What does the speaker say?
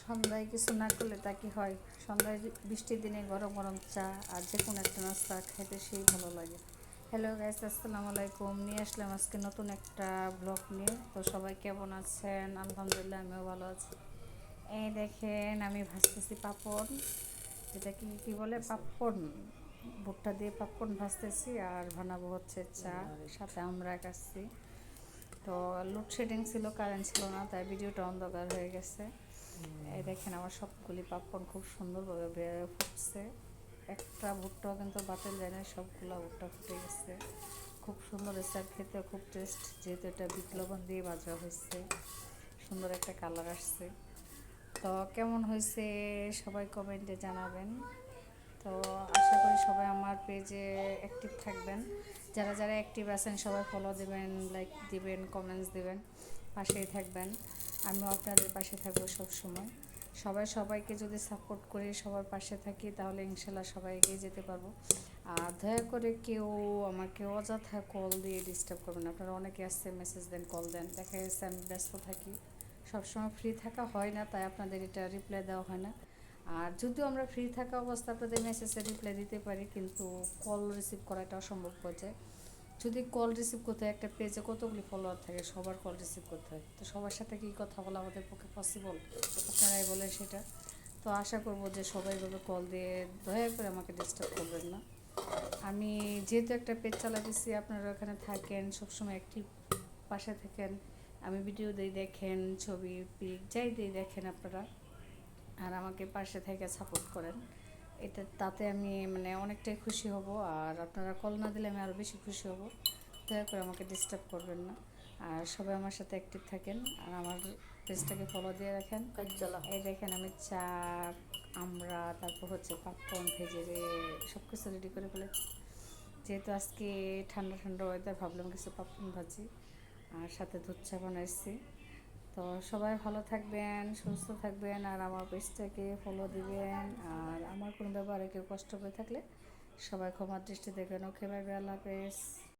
সন্ধ্যায় কিছু না করলে তা কি হয়? সন্ধ্যায় বৃষ্টির দিনে গরম গরম চা আর যে কোনো একটা নাস্তা খাইতে সেই ভালো লাগে। হ্যালো গাইস, আসসালামু আলাইকুম। নিয়ে আসলাম আজকে নতুন একটা ব্লগ নিয়ে। তো সবাই কেমন আছেন? আলহামদুলিল্লাহ, আমিও ভালো আছি। এই দেখেন, আমি ভাজতেছি পাপড়, যেটা কি কি বলে পাপড়, ভুট্টা দিয়ে পাপড় ভাজতেছি আর বানাবো হচ্ছে চা, সাথে আমরা খাচ্ছি। তো লোডশেডিং ছিল, কারেন্ট ছিল না, তাই ভিডিওটা অন্ধকার হয়ে গেছে। এই দেখেন, আমার সবগুলি পাপড় খুব সুন্দরভাবে বেড়ে ফুটছে। একটা ভুট্টাও কিন্তু বাতিল যায় না, সবগুলো ভুট্টা ফুটে গেছে। খুব সুন্দর হয়েছে আর খেতে খুব টেস্ট, যেহেতু এটা বিট লবণ দিয়ে ভাজা হয়েছে। সুন্দর একটা কালার আসছে। তো কেমন হয়েছে সবাই কমেন্টে জানাবেন। তো আশা করি সবাই আমার পেজে অ্যাক্টিভ থাকবেন। যারা যারা অ্যাক্টিভ আছেন সবাই ফলো দেবেন, লাইক দিবেন, কমেন্টস দিবেন, পাশেই থাকবেন। আমিও আপনাদের পাশে থাকবো সব সময়। সবাই সবাইকে যদি সাপোর্ট করে সবার পাশে থাকি, তাহলে ইনশাল্লাহ সবাই এগিয়ে যেতে পারবো। আর দয়া করে কেউ আমাকে অযথা কল দিয়ে ডিস্টার্ব করবেন। আপনারা অনেকে আসছে, মেসেজ দেন, কল দেন, দেখা যাচ্ছে আমি ব্যস্ত থাকি, সবসময় ফ্রি থাকা হয় না, তাই আপনাদের এটা রিপ্লাই দেওয়া হয় না। আর যদিও আমরা ফ্রি থাকা অবস্থা আপনাদের মেসেজে রিপ্লাই দিতে পারি, কিন্তু কল রিসিভ করাটা অসম্ভব হয়ে যায়। যদি কল রিসিভ করতে হয়, একটা পেজে কতগুলি ফলোয়ার থাকে, সবার কল রিসিভ করতে হয়, তো সবার সাথে কি কথা বলা আমাদের পক্ষে পসিবল? আপনারাই বলেন সেটা। তো আশা করব যে সবাই এভাবে কল দিয়ে দয়া করে আমাকে ডিস্টার্ব করবেন না। আমি যেহেতু একটা পেজ চালাতেছি, আপনারা ওখানে থাকেন, সবসময় একটি পাশে থাকেন। আমি ভিডিও দিই, দেখেন, ছবি পিক যাই দিই দেখেন আপনারা, আর আমাকে পাশে থেকে সাপোর্ট করেন। তাতে আমি মানে অনেকটাই খুশি হব। আর আপনারা কল না দিলে আমি আরও বেশি খুশি হব। দয়া করে আমাকে ডিস্টার্ব করবেন না। আর সবাই আমার সাথে অ্যাক্টিভ থাকেন, আর আমার পেজটাকে ফলো দিয়ে রাখেন। এই দেখেন, আমি চা, আমরা, তারপর হচ্ছে পাপড় ভেজে সব কিছু রেডি করে ফেলেছি। যেহেতু আজকে ঠান্ডা ঠান্ডা ওয়েদার, ভাবলাম কিছু পাপড় ভাজি আর সাথে দুধ চা বানাইছি। তো সবাই ভালো থাকবেন, সুস্থ থাকবেন, আর আমার পেজটাকে ফলো দিবেন। আর আমার কোনো ব্যাপারে কেউ কষ্ট পেয়ে থাকলে সবাই ক্ষমার দৃষ্টি দেখবেন। ওকে, বাই বাই, আল্লাহ হাফেজ।